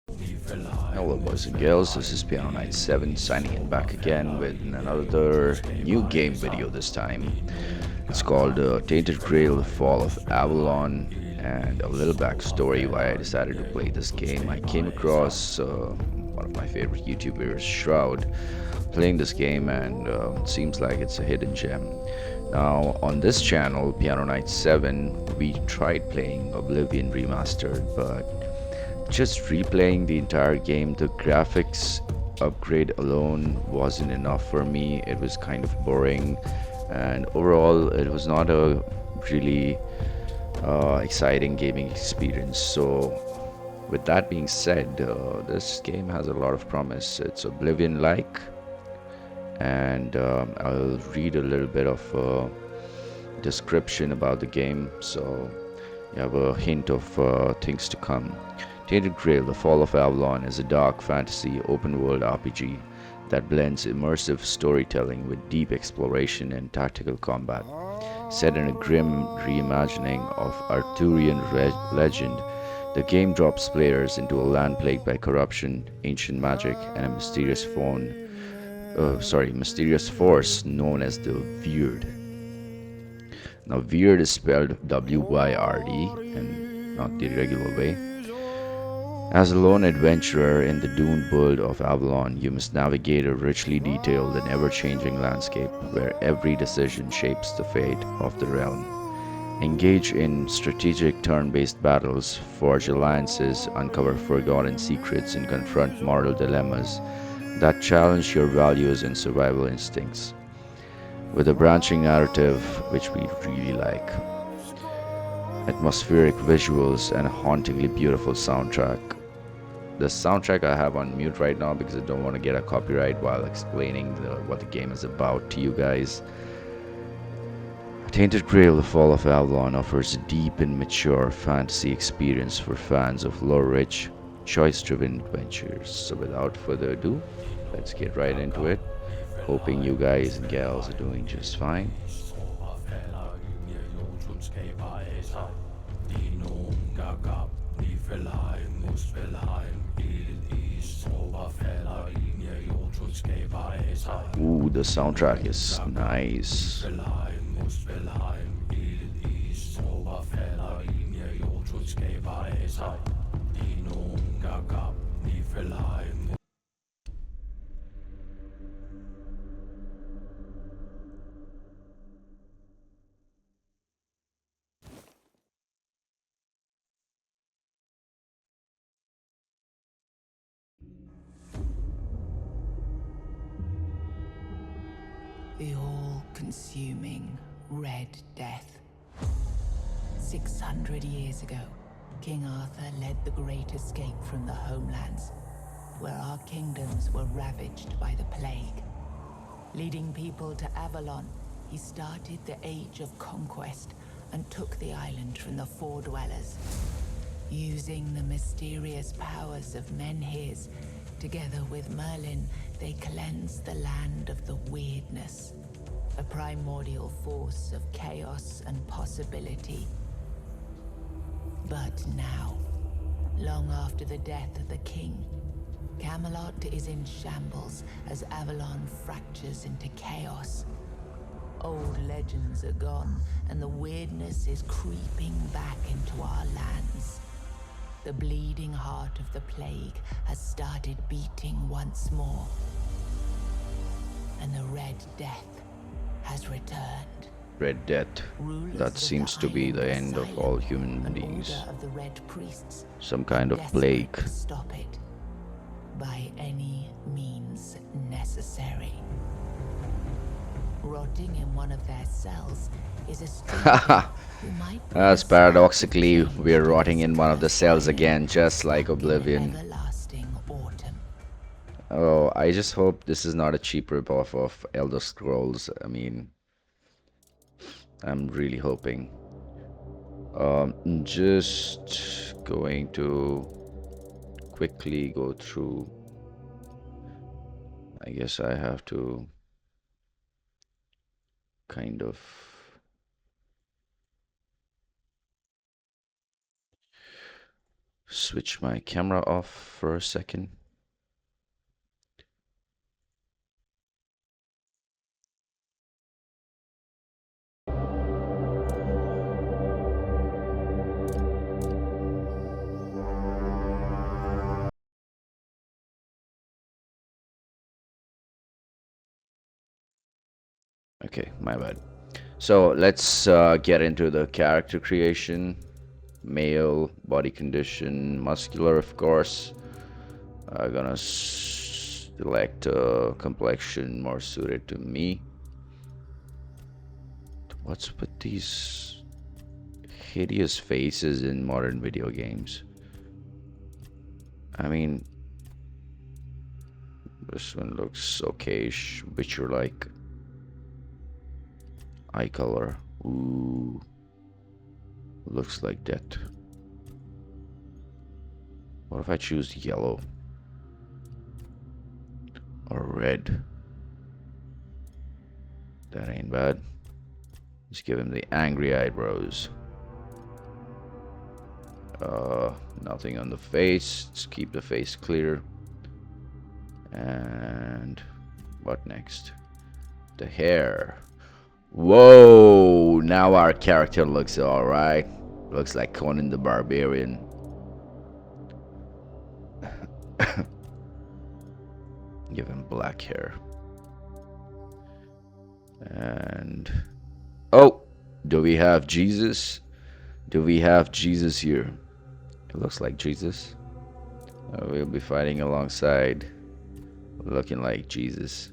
Hello, boys and girls. This is Piano Night 7 signing in back again with another new game video this time. It's called Tainted Grail, Fall of Avalon, and a little backstory why I decided to play this game. I came across one of my favorite YouTubers, Shroud, playing this game, and it seems like it's a hidden gem. Now, on this channel, Piano Night 7, we tried playing Oblivion Remastered, but just replaying the entire game, the graphics upgrade alone wasn't enough for me. It was kind of boring, and overall, it was not a really exciting gaming experience. So, with that being said, this game has a lot of promise. It's Oblivion like, and I'll read a little bit of description about the game so you have a hint of things to come. Tainted Grail, The Fall of Avalon is a dark fantasy open world RPG that blends immersive storytelling with deep exploration and tactical combat. Set in a grim reimagining of Arthurian legend, the game drops players into a land plagued by corruption, ancient magic, and a mysterious force known as the Weird. Now, Weird is spelled W-Y-R-D and not the regular way. As a lone adventurer in the doomed world of Avalon, you must navigate a richly detailed and ever-changing landscape where every decision shapes the fate of the realm. Engage in strategic turn-based battles, forge alliances, uncover forgotten secrets, and confront moral dilemmas that challenge your values and survival instincts. With a branching narrative, which we really like, atmospheric visuals, and a hauntingly beautiful soundtrack. The soundtrack I have on mute right now because I don't want to get a copyright while explaining what the game is about to you guys. Tainted Grail: The Fall of Avalon offers a deep and mature fantasy experience for fans of lore-rich, choice-driven adventures. So without further ado, let's get right into it. Hoping you guys and gals are doing just fine. Ooh, the soundtrack is nice. The all-consuming Red Death. 600 years ago, King Arthur led the Great Escape from the homelands, where our kingdoms were ravaged by the plague. Leading people to Avalon, he started the Age of Conquest and took the island from the Four Dwellers. Using the mysterious powers of Menhirs, together with Merlin, they cleansed the land of the Wyrdness, a primordial force of chaos and possibility. But now, long after the death of the king, Camelot is in shambles as Avalon fractures into chaos. Old legends are gone, and the Wyrdness is creeping back into our lands. The bleeding heart of the plague has started beating once more, and the Red Death has returned. Red Death. That seems to be the end of all human beings. Of the Red Priests Some kind of plague. to stop it by any means necessary. Rotting in one of their cells is a stranger who might As paradoxically, we're rotting in one of the cells again, just like Oblivion. Everlasting autumn. Oh, I just hope this is not a cheap ripoff of Elder Scrolls. I mean, I'm really hoping. Just going to quickly go through. I guess I have to kind of. Switch my camera off for a second. Okay, my bad. So let's get into the character creation. Male, body condition, muscular, of course. I'm gonna select a complexion more suited to me. What's with these hideous faces in modern video games? I mean, this one looks okayish, Witcher-like. Eye color. Ooh, looks like that. What if I choose yellow or red? That ain't bad. Let's give him the angry eyebrows. Nothing on the face. Let's keep the face clear. And what next? The hair. Whoa! Now our character looks alright. Looks like Conan the Barbarian. Give him black hair. And oh, do we have Jesus? Do we have Jesus here? It looks like Jesus. We'll be fighting alongside, looking like Jesus.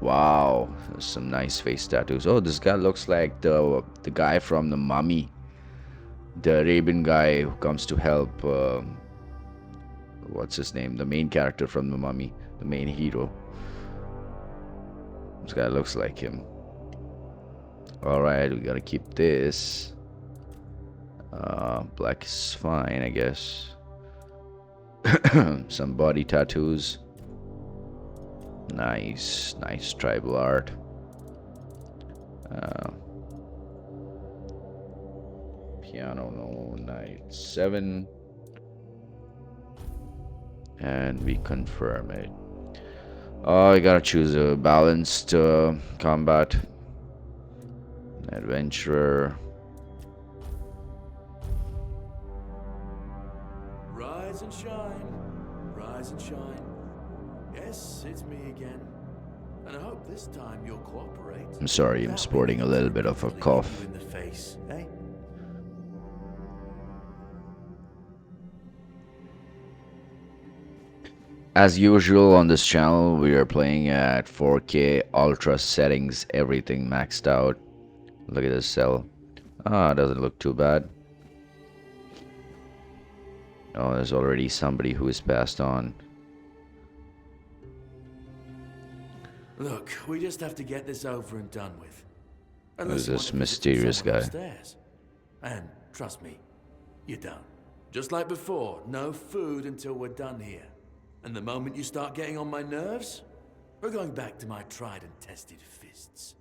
Wow, some nice face tattoos. Oh, this guy looks like the guy from the Mummy, the Arabian guy who comes to help. What's his name? The main character from the Mummy, the main hero. This guy looks like him. All right, we gotta keep this. Black is fine, I guess. Some body tattoos. Nice, nice tribal art. Piano, no, knight 7. And we confirm it. Oh, I gotta choose a balanced combat. Adventurer. Rise and shine, rise and shine. Yes, it's me again. And I hope this time you'll cooperate. I'm sorry, I'm sporting a little bit of a cough. In the face, eh? As usual on this channel, we are playing at 4K, ultra settings, everything maxed out. Look at this cell. Ah, doesn't look too bad. Oh, there's already somebody who is passed on. Look, we just have to get this over and done with. Who's this mysterious guy? Upstairs. And trust me, you don't. Just like before, no food until we're done here. And the moment you start getting on my nerves, we're going back to my tried and tested fists.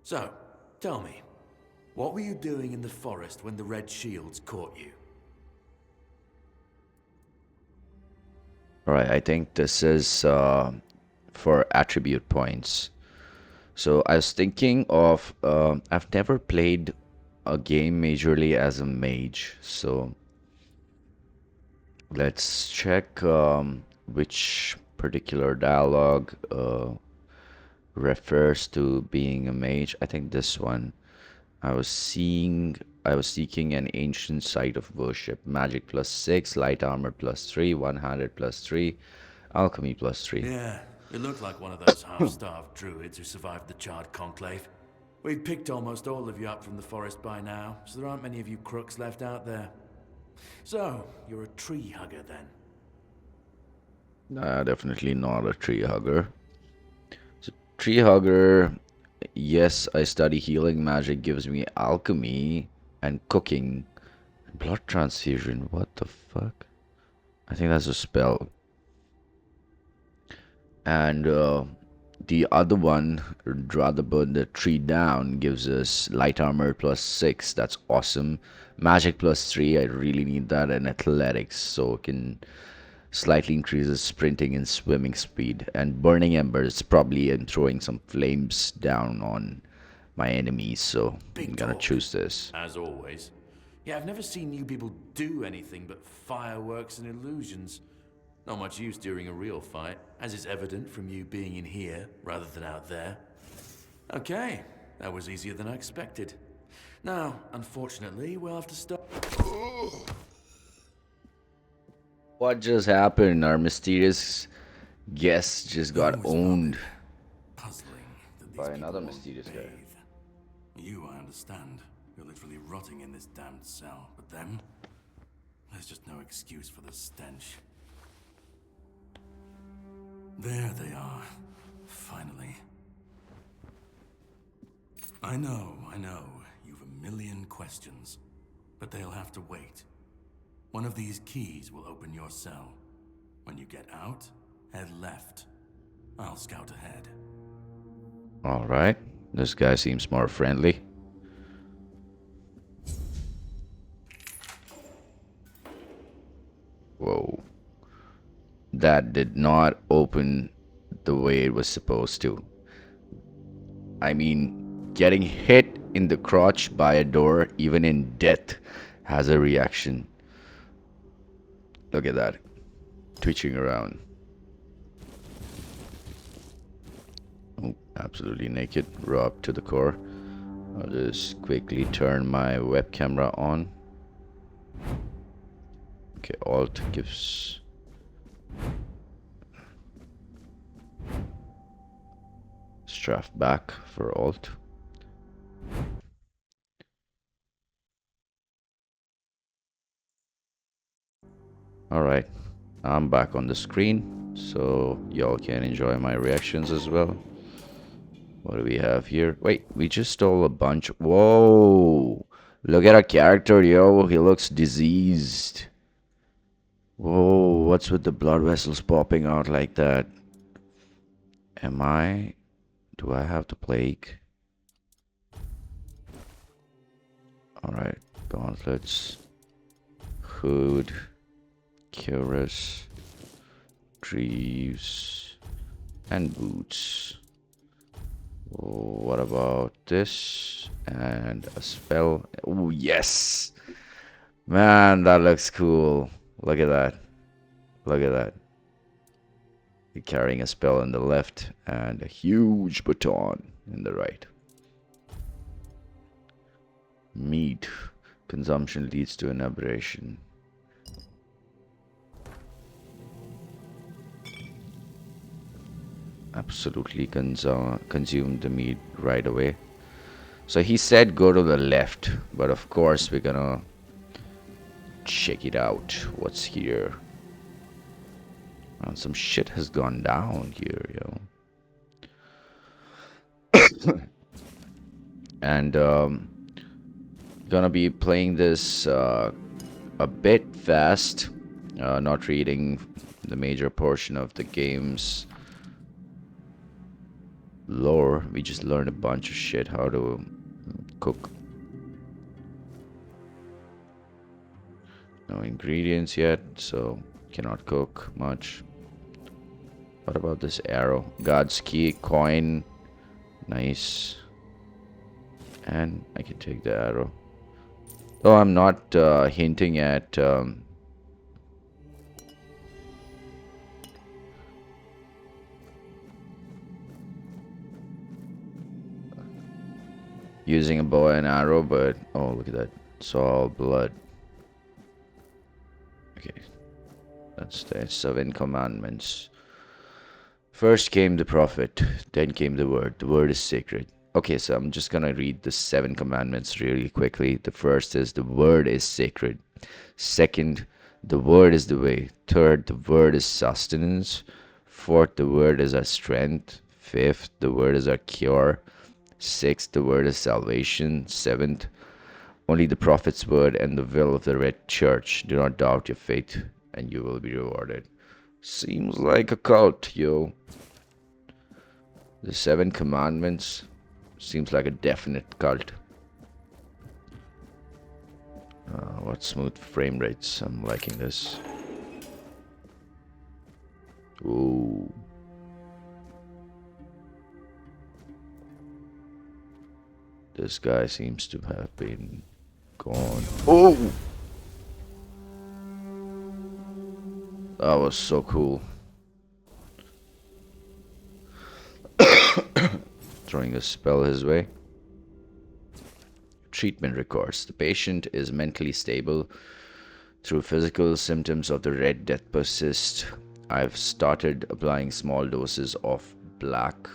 So, tell me, what were you doing in the forest when the Red Shields caught you? Alright, I think this is for attribute points. So I was thinking of, I've never played a game majorly as a mage, so let's check which particular dialogue refers to being a mage. I think this one. I was seeking an ancient site of worship. Magic +6, light armor +3, one-handed +3, alchemy +3. Yeah, you look like one of those half-starved druids who survived the Charred Conclave. We've picked almost all of you up from the forest by now, so there aren't many of you crooks left out there. So, you're a tree hugger then? Definitely not a tree hugger. So, tree hugger, yes, I study healing magic, gives me alchemy and cooking. Blood transfusion, what the fuck? I think that's a spell. And The other one, rather burn the tree down, gives us light armor plus 6. That's awesome. Magic plus 3. I really need that. And athletics, so it can slightly increases sprinting and swimming speed. And burning embers, probably in throwing some flames down on my enemies. So I'm Big gonna talk, choose this. as always. Yeah, I've never seen you people do anything but fireworks and illusions. Not much use during a real fight, as is evident from you being in here rather than out there. Okay, that was easier than I expected. Now, unfortunately, we'll have to stop. What just happened? Our mysterious guest just got It was owned valid. Puzzling that these by people another won't mysterious guy. bathe. You, I understand. You're literally rotting in this damned cell. But them? There's just no excuse for the stench. There they are. Finally. I know. You've a million questions. But they'll have to wait. One of these keys will open your cell. When you get out, head left. I'll scout ahead. Alright, this guy seems more friendly. Whoa. That did not open the way it was supposed to. I mean, getting hit in the crotch by a door, even in death, has a reaction. Look at that. Twitching around. Oh, absolutely naked. Robbed to the core. I'll just quickly turn my web camera on. Okay, Alt gives... Strafe back for Alt. Alright, I'm back on the screen, so y'all can enjoy my reactions as well. What do we have here? Wait, we just stole a bunch. Whoa! Look at our character, yo. He looks diseased. Whoa, what's with the blood vessels popping out like that? Do I have the plague? Alright, gauntlets. Hood. Cuirass. Greaves. And boots. What about this? And a spell. Oh, yes! Man, that looks cool. Look at that. Look at that. You're carrying a spell on the left and a huge baton in the right. Meat. Consumption leads to an aberration. Absolutely consume the meat right away. So he said go to the left, but of course we're gonna check it out. What's here? Some shit has gone down here, yo. And gonna be playing this a bit fast, not reading the major portion of the game's lore. We just learned a bunch of shit, how to cook. No ingredients yet, so cannot cook much. What about this arrow? God's key, coin. Nice. And I can take the arrow. Though I'm not hinting at using a bow and arrow, but oh, look at that. It's all blood. Okay. That's the 7 commandments. First came the prophet, then came the word. The word is sacred. Okay, so I'm just gonna read the 7 commandments really quickly. The first is the word is sacred. Second, the word is the way. Third, the word is sustenance. Fourth, the word is our strength. Fifth, the word is our cure. Sixth, the word is salvation. Seventh, only the prophet's word and the will of the red church. Do not doubt your faith, and you will be rewarded. Seems like a cult, yo. The Seven Commandments seems like a definite cult. What smooth frame rates. I'm liking this. Ooh. This guy seems to have been gone. Oh! That was so cool. Throwing a spell his way. Treatment records. The patient is mentally stable. Through physical symptoms of the Red Death persist, I've started applying small doses of black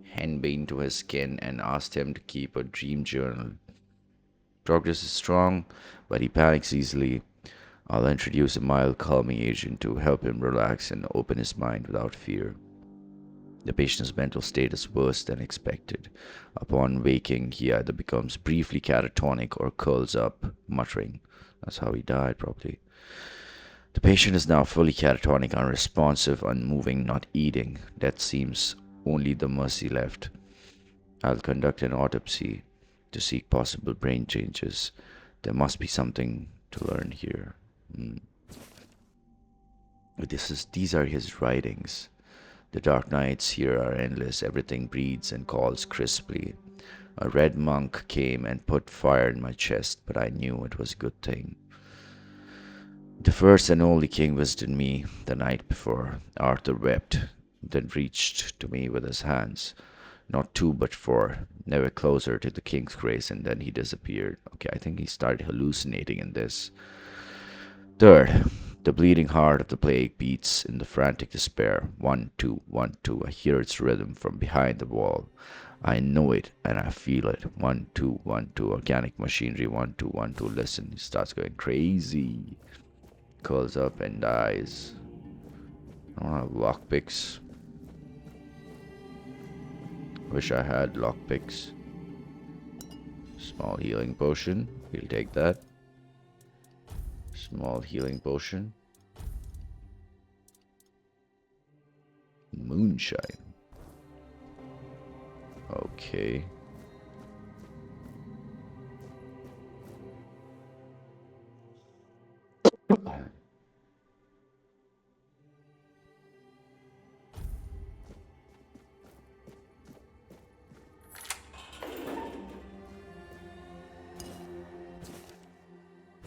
henbane to his skin and asked him to keep a dream journal. Progress is strong, but he panics easily. I'll introduce a mild calming agent to help him relax and open his mind without fear. The patient's mental state is worse than expected. Upon waking, he either becomes briefly catatonic or curls up, muttering. That's how he died, probably. The patient is now fully catatonic, unresponsive, unmoving, not eating. That seems only the mercy left. I'll conduct an autopsy to seek possible brain changes. There must be something to learn here. These are his writings. The dark nights here are endless. Everything breathes and calls crisply. A red monk came and put fire in my chest, but I knew it was a good thing. The first and only king visited me the night before. Arthur wept, then reached to me with his hands. Not two, but four. Never closer to the king's grace, and then he disappeared. Okay, I think he started hallucinating in this. Third, the bleeding heart of the plague beats in the frantic despair. 1, 2, 1, 2. I hear its rhythm from behind the wall. I know it and I feel it. 1, 2, 1, 2. Organic machinery. 1, 2, 1, 2. Listen, he starts going crazy. Curls up and dies. I don't have lockpicks. Wish I had lockpicks. Small healing potion. We'll take that. Small healing potion. Moonshine. Okay.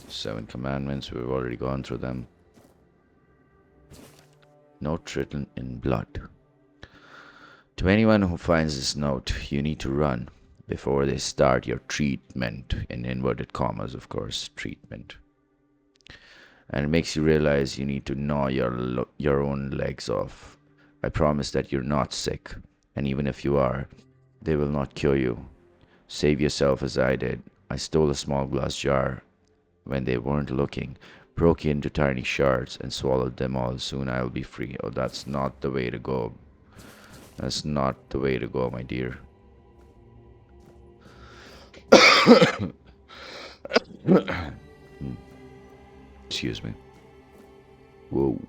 Seven commandments, we've already gone through them. Note written in blood. To anyone who finds this note, you need to run before they start your treatment, in inverted commas, of course, treatment. And it makes you realize you need to gnaw your own legs off. I promise that you're not sick, and even if you are, they will not cure you. Save yourself as I did. I stole a small glass jar when they weren't looking, broke into tiny shards, and swallowed them all. Soon I'll be free. Oh, that's not the way to go. That's not the way to go, my dear. Excuse me. Whoa.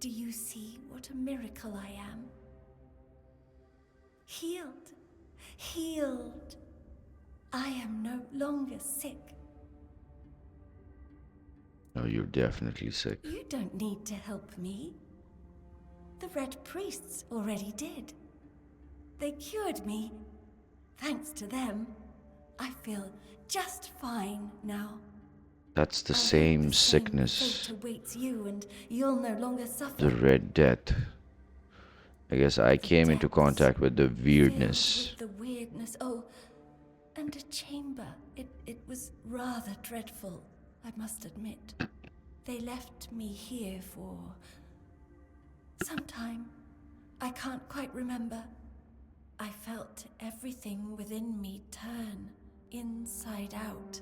Do you see what a miracle I am? Healed. Healed. I am no longer sick. Oh, you're definitely sick. You don't need to help me. The Red Priests already did. They cured me. Thanks to them, I feel just fine now. That's the I hope same the sickness. fate awaits you and you'll no longer suffer. The Red Death. I guess I came into contact with the weirdness. Filled with the weirdness. Oh, and a chamber. It was rather dreadful, I must admit. They left me here for some time. I can't quite remember. I felt everything within me turn inside out,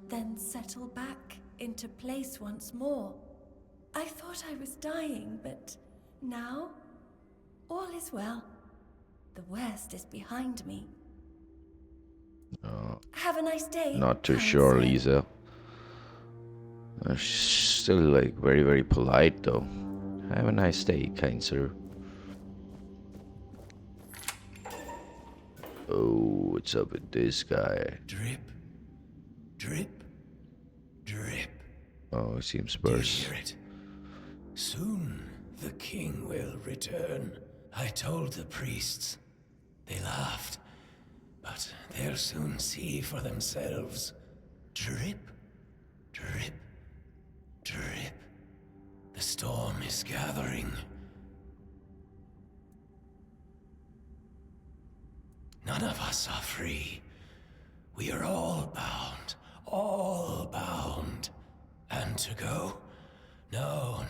then settle back into place once more. I thought I was dying, but now all is well. The worst is behind me. Uh, Have a nice day. Not too kind sure, sir. Lisa. She's still like very, very polite though. Have a nice day, kind sir. Oh, what's up with this guy? Drip, drip, drip. Oh, it seems Do you worse. hear it? Soon the king will return. I told the priests. They laughed. But they'll soon see for themselves. Drip, drip, drip. The storm is gathering. None of us are free. We are all bound. All bound. And to go? No.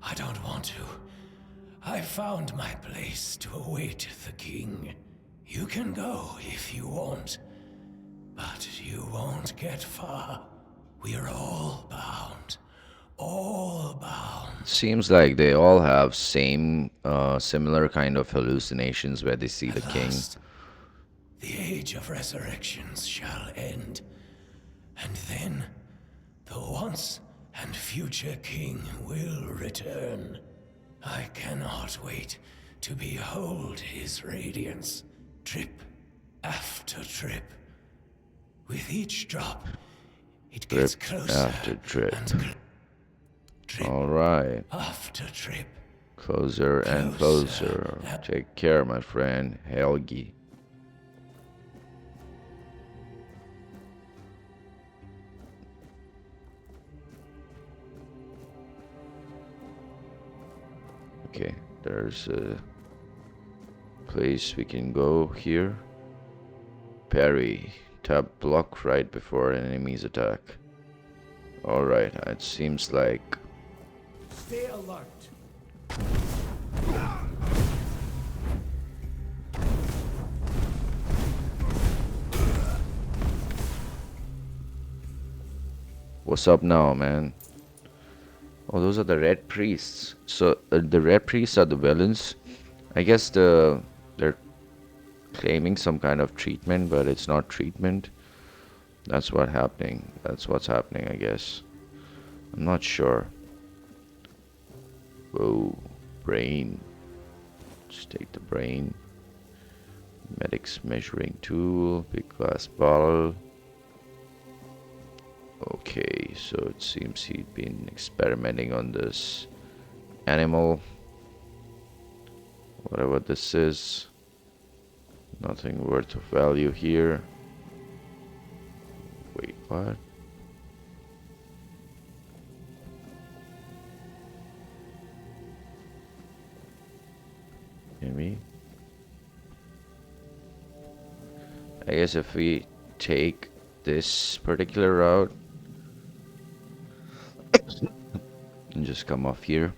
I don't want to. I found my place to await the king. You can go if you want, but you won't get far. We are all bound. All bound. Seems like they all have similar kind of hallucinations where they see the At king. last, the age of resurrections shall end, and then the once and future king will return. I cannot wait to behold his radiance, drip after drip. With each drop, it gets Drip closer after drip. Drip Alright. after drip. Closer and closer. Take care, my friend. Helgi. Okay, there's a place we can go here. Parry. Tap block right before an enemy's attack. Alright, it seems like... Stay alert. What's up now, man? Oh, those are the red priests. So the red priests are the villains. I guess they're claiming some kind of treatment, but it's not treatment. That's what's happening. That's what's happening, I guess. I'm not sure. Whoa, brain. Just take the brain. Medic's measuring tool. Big glass bottle. Okay, so it seems he'd been experimenting on this animal. Whatever this is. Nothing worth of value here. Wait, what? Hear me? I guess if we take this particular route and just come off here.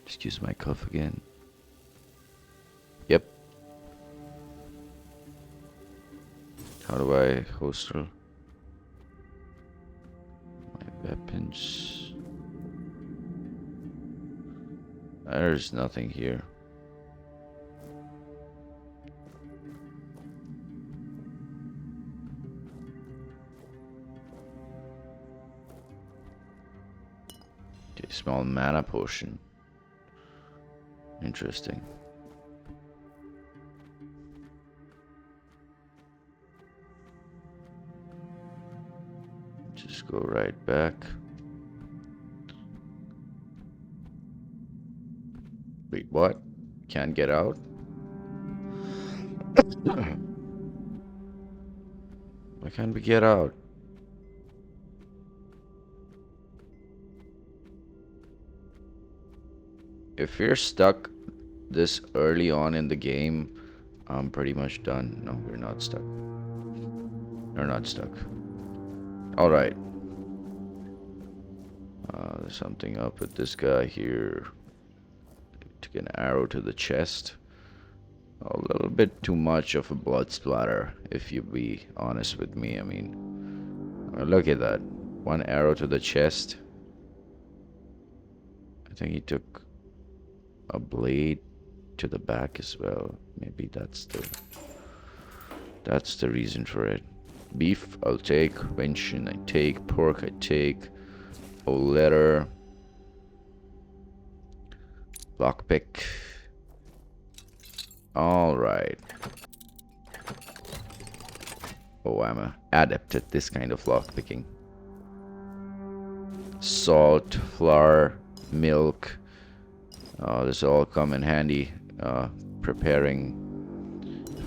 Excuse my cough again. Yep. How do I holster my weapons? There's nothing here. Okay, small mana potion. Interesting. Just go right back. Wait, what? Can't get out? Why can't we get out? If you're stuck this early on in the game, I'm pretty much done. No, we're not stuck. We're not stuck. Alright. There's something up with this guy here. Took an arrow to the chest. A little bit too much of a blood splatter, if you be honest with me. I mean, look at that. One arrow to the chest. I think he took a blade to the back as well. Maybe that's the reason for it. Beef, I'll take. Venison, I take. Pork, I take. Old leather. Lockpick. Alright. Oh, I'm an adept at this kind of lockpicking. Salt, flour, milk. This all come in handy preparing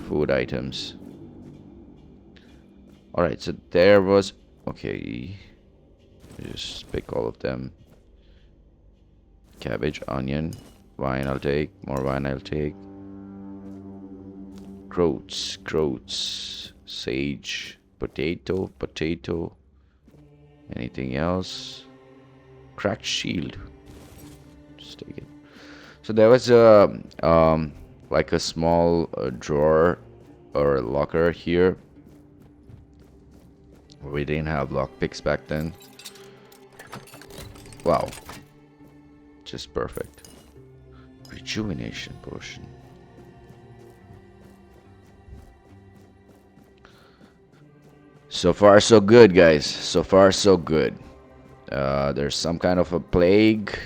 food items. Alright, so there was... Okay. Just pick all of them. Cabbage, onion, wine I'll take. More wine I'll take. Groats, sage, potato. Anything else? Cracked shield. Just take it. So there was a like a small drawer or a locker here. We didn't have lockpicks back then. Wow. Just perfect. Rejuvenation potion. So far so good, guys. So far so good. There's some kind of a plague.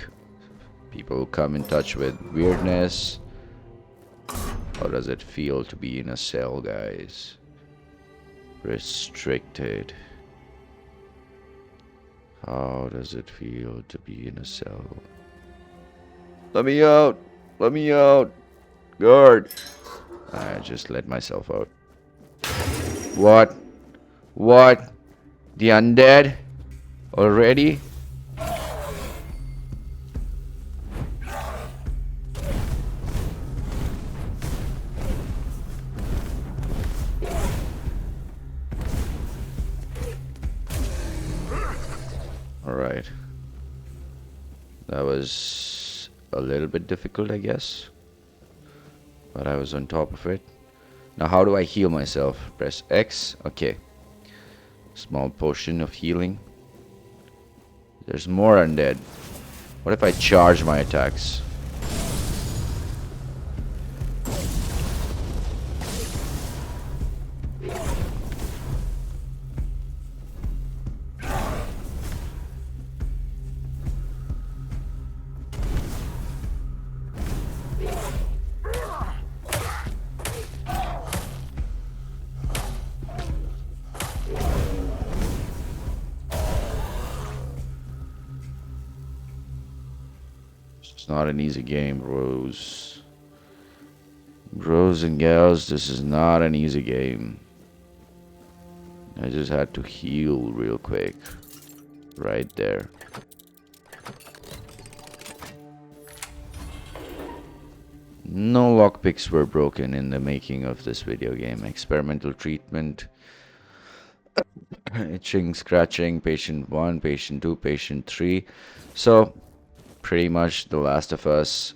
People who come in touch with weirdness. How does it feel to be in a cell, guys? Restricted. How does it feel to be in a cell? Let me out! Let me out! Guard! I just let myself out. What? What? The undead? Already? Alright. That was a little bit difficult, I guess. But I was on top of it. Now how do I heal myself? Press X. Okay. Small potion of healing. There's more undead. What if I charge my attacks? It's not an easy game, bros. Bros and gals, this is not an easy game. I just had to heal real quick. Right there. No lockpicks were broken in the making of this video game. Experimental treatment. Itching, scratching, patient 1, patient 2, patient 3. So, pretty much The Last of Us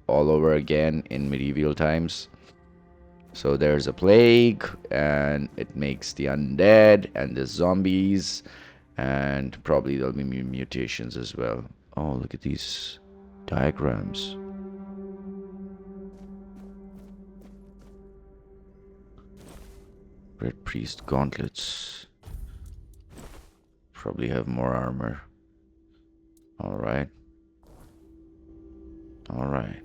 all over again in medieval times. So there's a plague, and it makes the undead and the zombies, and probably there'll be mutations as well. Oh, look at these diagrams. Red Priest gauntlets. Probably have more armor. Alright. Alright.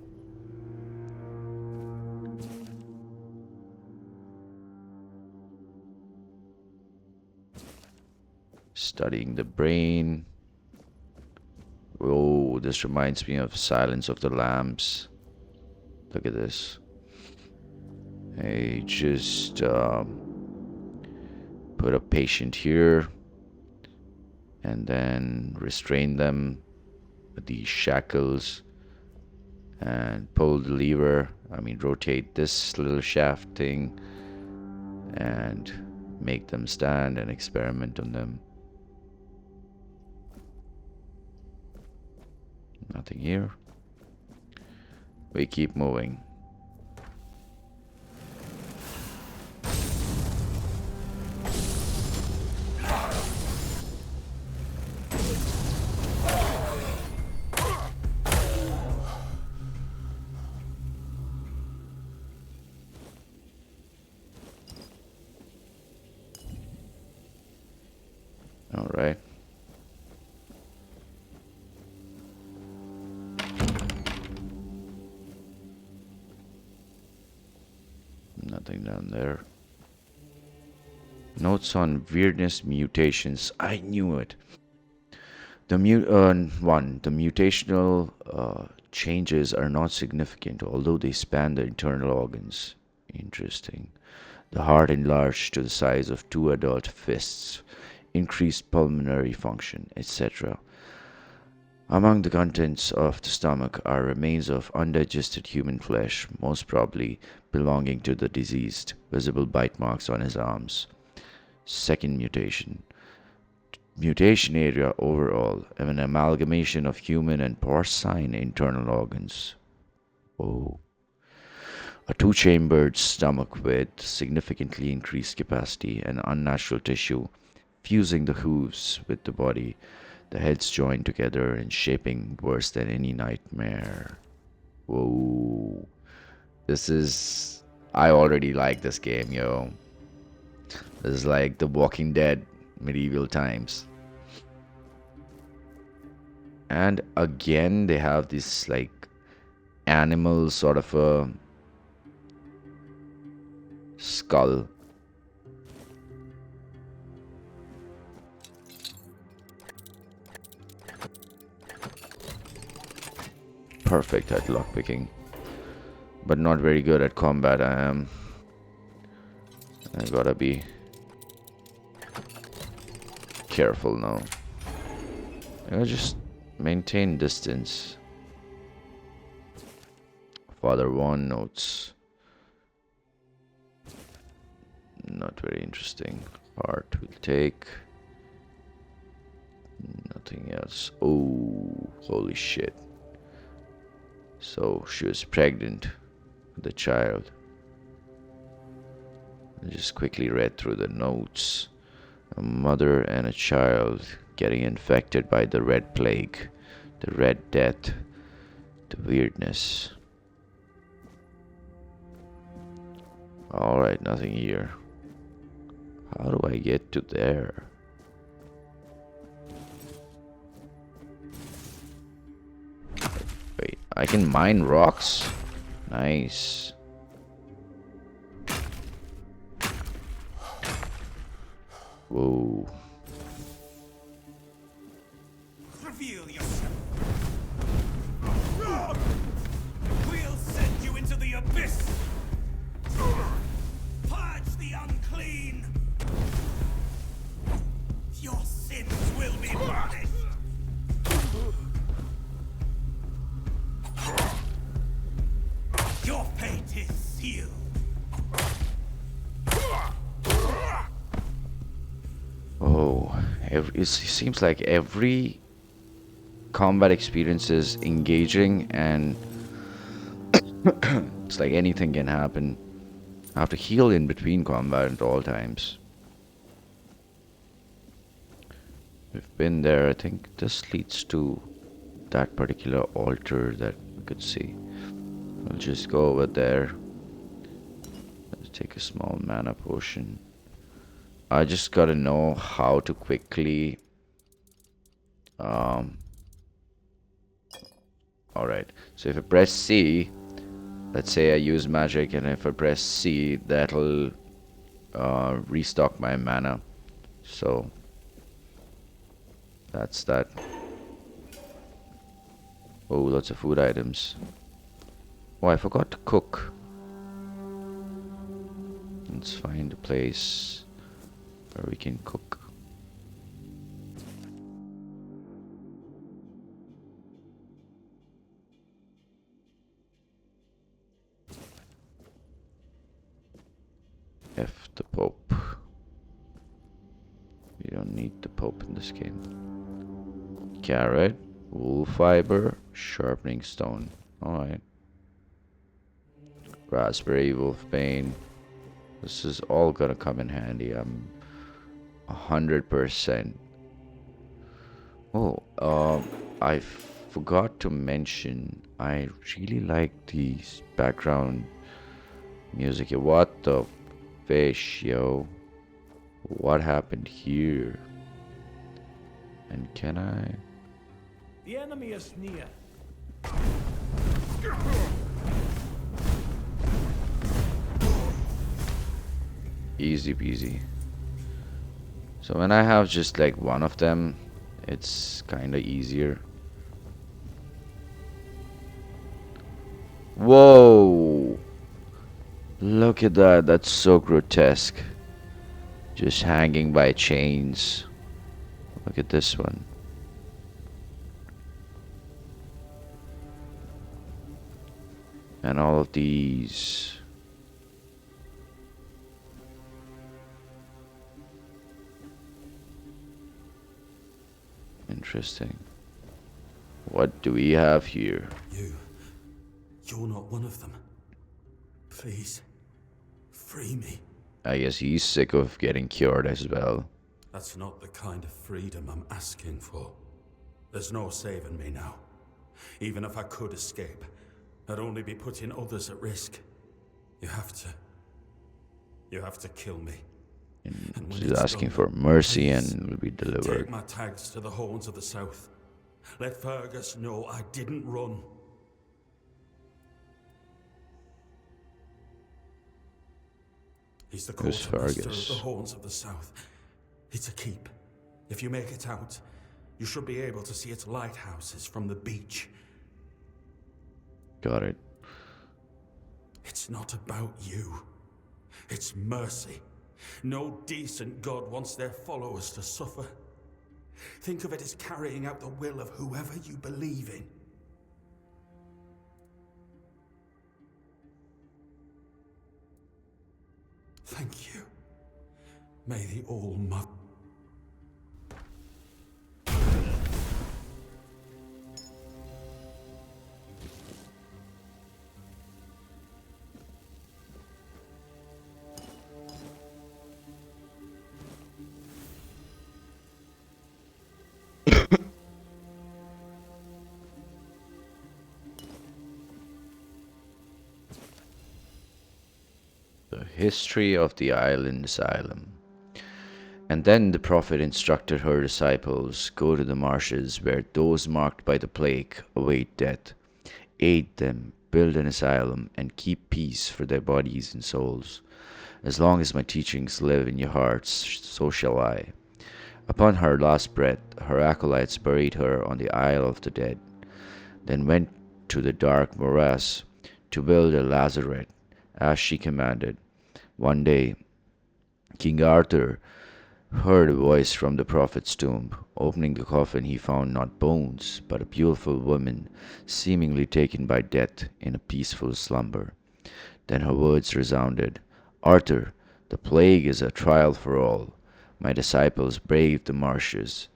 Studying the brain. Oh, this reminds me of Silence of the Lambs. Look at this. I just put a patient here and then restrain them with these shackles and pull the lever. I mean, rotate this little shaft thing and make them stand and experiment on them. Nothing here. We keep moving. down there. Notes on weirdness mutations. I knew it. The the mutational changes are not significant, although they span the internal organs. Interesting. The heart enlarged to the size of two adult fists, increased pulmonary function, etc. Among the contents of the stomach are remains of undigested human flesh, most probably belonging to the deceased, visible bite marks on his arms. Second mutation. Mutation area overall, an amalgamation of human and porcine internal organs. Oh. A two-chambered stomach with significantly increased capacity and unnatural tissue, fusing the hooves with the body, the heads joined together and shaping worse than any nightmare. Whoa. I already like this game, yo. This is like The Walking Dead medieval times. And again, they have this like animal sort of a skull. Perfect at lockpicking, but not very good at combat. I gotta be careful now. I just maintain distance. Father One notes. Not very interesting. Heart will take. Nothing else. Oh, holy shit. So she was pregnant with the child. I just quickly read through the notes. A mother and a child getting infected by the Red Plague, the Red Death, the Wyrdness. Alright, nothing here. How do I get to there? Wait, I can mine rocks? Nice. Whoa. Reveal yourself. We'll send you into the abyss. Purge the unclean. Your sins will be punished. Your fate is sealed. Oh, it seems like every combat experience is engaging, and it's like anything can happen. I have to heal in between combat at all times. We've been there. I think this leads to that particular altar that we could see. We'll just go over there. Let's take a small mana potion. I just gotta know how to quickly alright, so if I press C, let's say I use magic, and if I press C, that'll restock my mana. So that's that. Oh, lots of food items. Oh, I forgot to cook. Let's find a place where we can cook. F the Pope. We don't need the Pope in this game. Carrot, wool fiber, sharpening stone. Alright. Raspberry, wolfbane. This is all gonna come in handy. I'm 100%. Oh, I forgot to mention, I really like the background music. What the fish, yo? What happened here? And can I? The enemy is near. Easy peasy. So when I have just like one of them, it's kind of easier. Whoa! Look at that. That's so grotesque. Just hanging by chains. Look at this one. And all of these. Interesting. What do we have here? You're not one of them. Please, free me. I guess he's sick of getting cured as well. That's not the kind of freedom I'm asking for. There's no saving me now. Even if I could escape, I'd only be putting others at risk. You have to kill me. And he's asking for mercy and will be delivered. Take my tags to the Horns of the South. Let Fergus know I didn't run. He's the quartermaster of the Horns of the South. It's a keep. If you make it out, you should be able to see its lighthouses from the beach. Got it. It's not about you. It's mercy. No decent god wants their followers to suffer. Think of it as carrying out the will of whoever you believe in. Thank you. May the All-Mother... The history of the island asylum. And then the prophet instructed her disciples, go to the marshes where those marked by the plague await death. Aid them, build an asylum, and keep peace for their bodies and souls. As long as my teachings live in your hearts, so shall I. Upon her last breath, her acolytes buried her on the Isle of the Dead, then went to the dark morass to build a lazaret, as she commanded. One day, King Arthur heard a voice from the prophet's tomb. Opening the coffin, he found not bones, but a beautiful woman, seemingly taken by death in a peaceful slumber. Then her words resounded, Arthur, the plague is a trial for all. My disciples braved the marshes,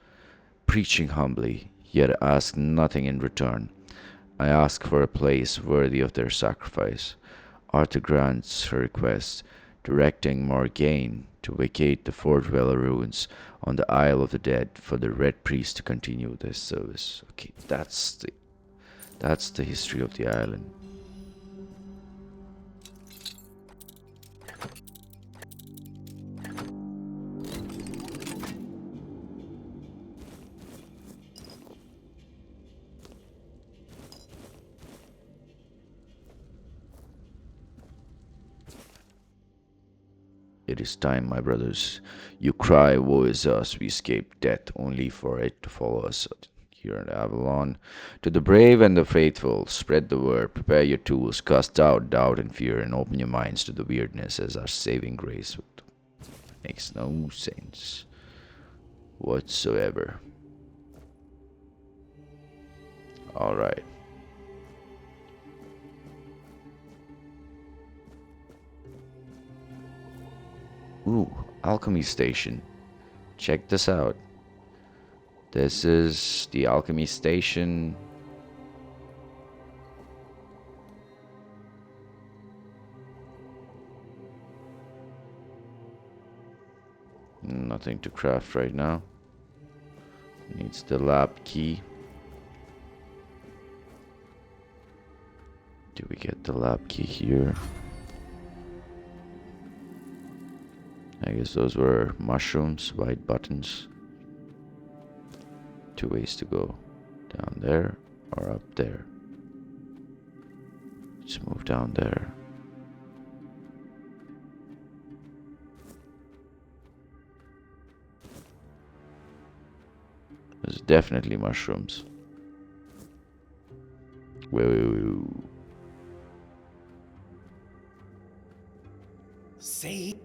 preaching humbly, yet asked nothing in return. I ask for a place worthy of their sacrifice. Arthur grants her request, directing Morgaine to vacate the Fort Dweller ruins on the Isle of the Dead for the Red Priest to continue their service. Okay, that's the history of the island. It is time, my brothers. You cry, woe is us, we escape death, only for it to follow us here in Avalon. To the brave and the faithful, spread the word, prepare your tools, cast out doubt and fear, and open your minds to the Wyrdness as our saving grace. Makes no sense whatsoever. Alright. Ooh, alchemy station. Check this out. This is the alchemy station. Nothing to craft right now. Needs the lab key. Do we get the lab key here? I guess those were mushrooms, white buttons. Two ways to go. Down there or up there. Let's move down there. Definitely mushrooms. Whoa. See?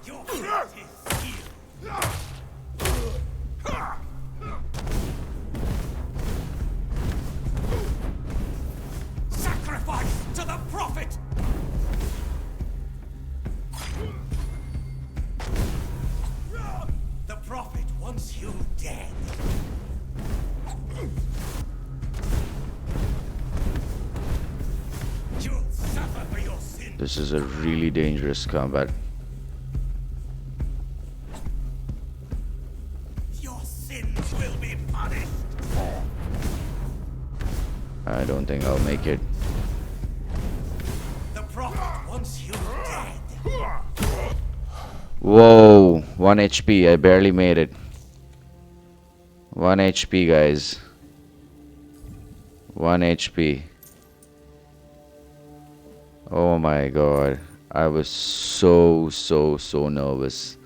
Your fate is here. Sacrifice to the prophet! The prophet wants you dead. You'll suffer for your sins. This is a really dangerous combat. Your sins will be punished. I don't think I'll make it. The prophet wants you dead. Whoa, 1 HP. I barely made it. 1 HP, guys. 1 HP. Oh my god. I was so nervous.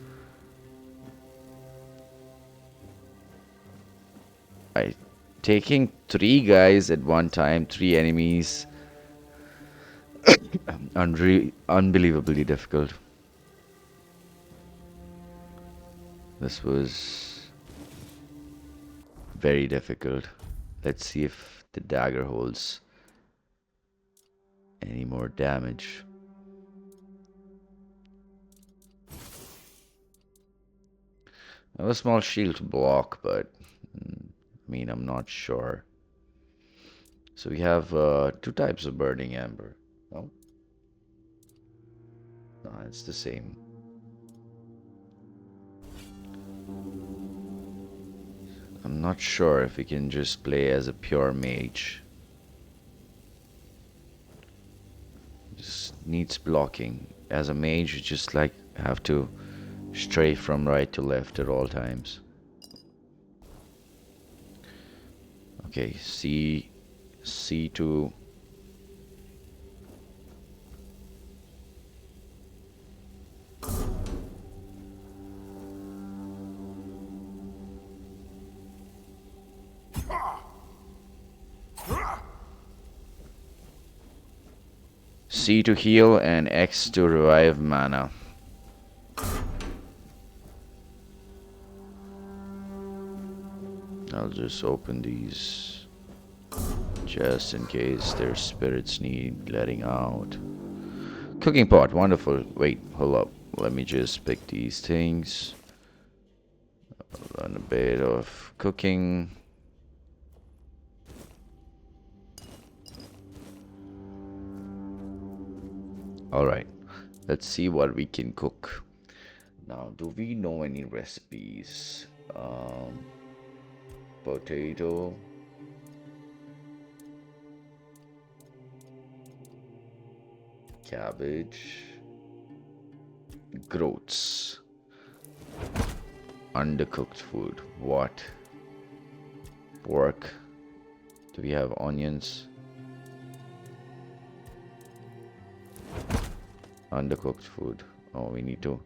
Taking 3 guys at one time, 3 enemies. Unbelievably difficult. This was very difficult. Let's see if the dagger holds any more damage. I have a small shield to block, but I mean, I'm not sure. So we have 2 types of burning amber. No? No, it's the same. I'm not sure if we can just play as a pure mage. Just needs blocking. As a mage, you just like have to stray from right to left at all times. Okay, C2. C to heal and X to revive mana. I'll just open these just in case their spirits need letting out. Cooking pot, wonderful. Wait, hold up. Let me just pick these things. I'll learn a bit of cooking. Alright, let's see what we can cook. Now, do we know any recipes? Potato. Cabbage. Groats. Undercooked food. What? Pork. Do we have onions? Undercooked food. Oh, we need to.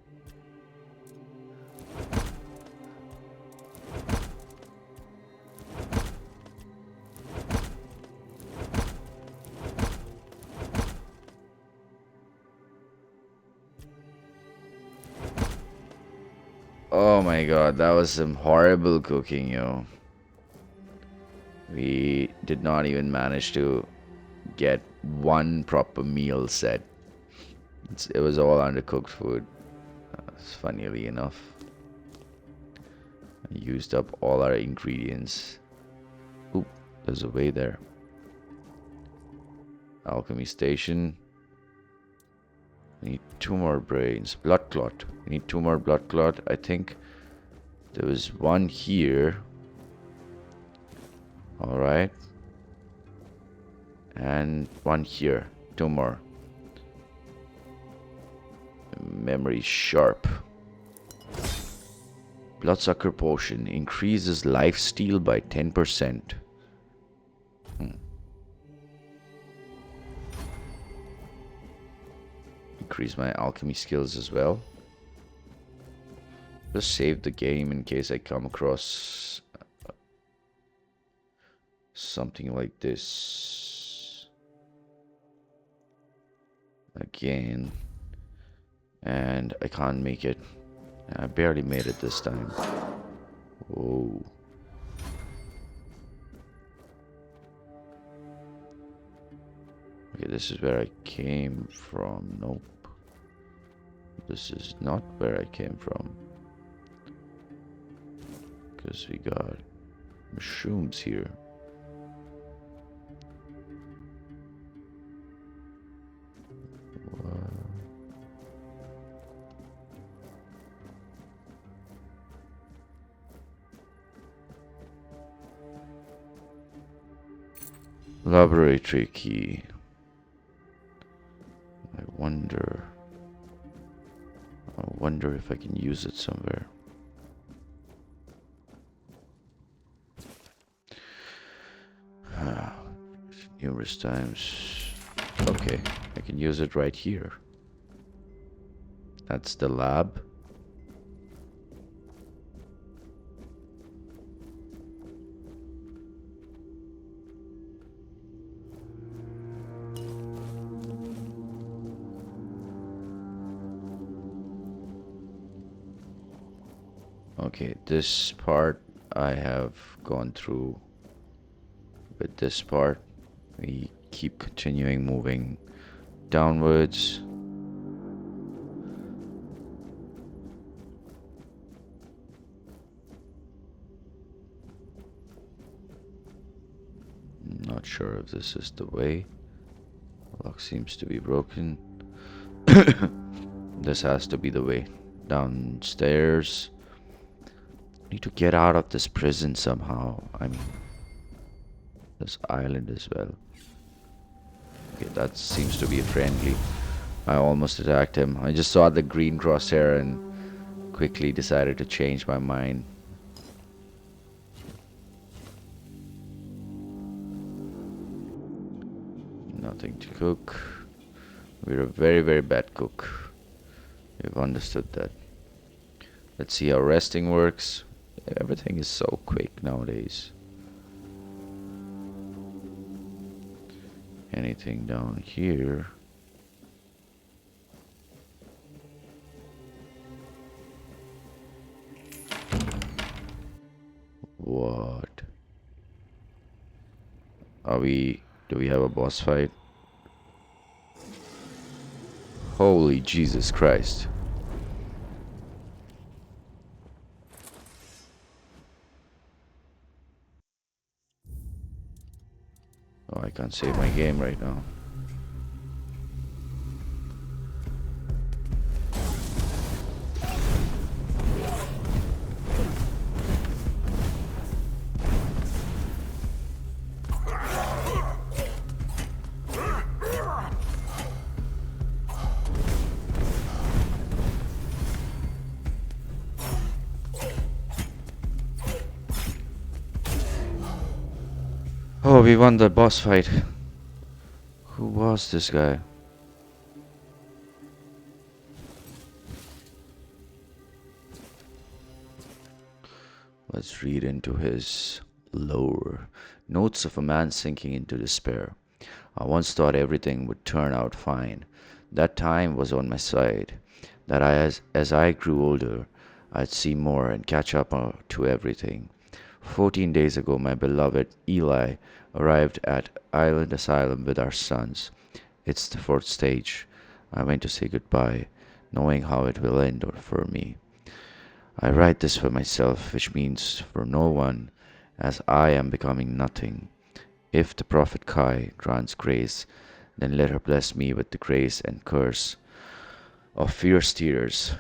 Oh my god, that was some horrible cooking, yo. We did not even manage to get one proper meal set. It was all undercooked food. Funnily enough, I used up all our ingredients. Oop, there's a way there. Alchemy station. We need 2 more brains. Blood clot. We need 2 more blood clot. I think there was 1 here. Alright. And 1 here. 2 more. Memory sharp. Bloodsucker potion increases lifesteal by 10%. Increase my alchemy skills as well. just save the game in case I come across something like this again, and I can't make it. I barely made it this time. Whoa. Okay, this is where I came from. Nope. This is not where I came from. Because we got mushrooms here. Laboratory key. I wonder if I can use it somewhere. Numerous times. Okay, I can use it right here. That's the lab. Okay, this part I have gone through. With this part, we keep continuing moving downwards. Not sure if this is the way. The lock seems to be broken. This has to be the way. Downstairs. Need to get out of this prison somehow. I mean, this island as well. Okay, that seems to be friendly. I almost attacked him. I just saw the green crosshair and quickly decided to change my mind. Nothing to cook. We're a very, very bad cook. We've understood that. Let's see how resting works. Everything is so quick nowadays. Anything down here? What? Do we have a boss fight? Holy Jesus Christ. Oh, I can't save my game right now. Oh, we won the boss fight. Who was this guy? Let's read into his lore. Notes of a man sinking into despair. I once thought everything would turn out fine. That time was on my side. That as I grew older, I'd see more and catch up to everything. 14 days ago, my beloved Eli arrived at Island Asylum with our sons. It's the fourth stage. I went to say goodbye, knowing how it will end for me. I write this for myself, which means for no one, as I am becoming nothing. If the prophet Kai grants grace, then let her bless me with the grace and curse of fierce tears,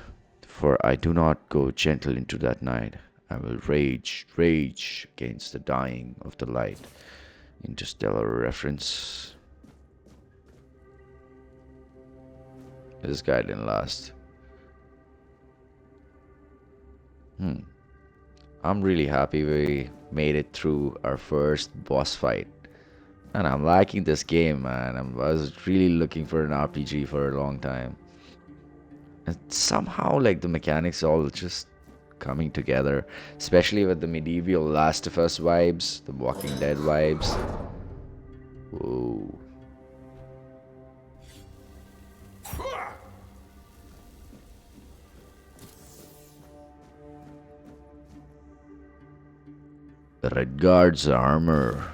for I do not go gentle into that night. I will rage against the dying of the light. Interstellar reference. This guy didn't last. I'm really happy we made it through our first boss fight. And I'm liking this game, man. I was really looking for an RPG for a long time. And somehow, like, the mechanics all just coming together, especially with the medieval Last of Us vibes, the Walking Dead vibes. Whoa. The Red Guard's armor.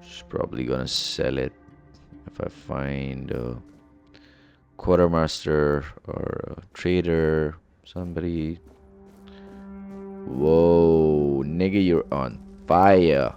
Just probably gonna sell it if I find a quartermaster or a trader, somebody. Whoa, nigga, you're on fire.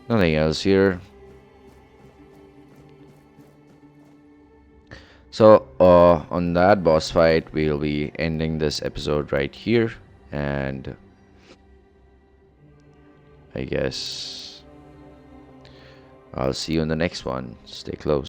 Nothing else here. So, on that boss fight, we'll be ending this episode right here. And I guess I'll see you in the next one. Stay close.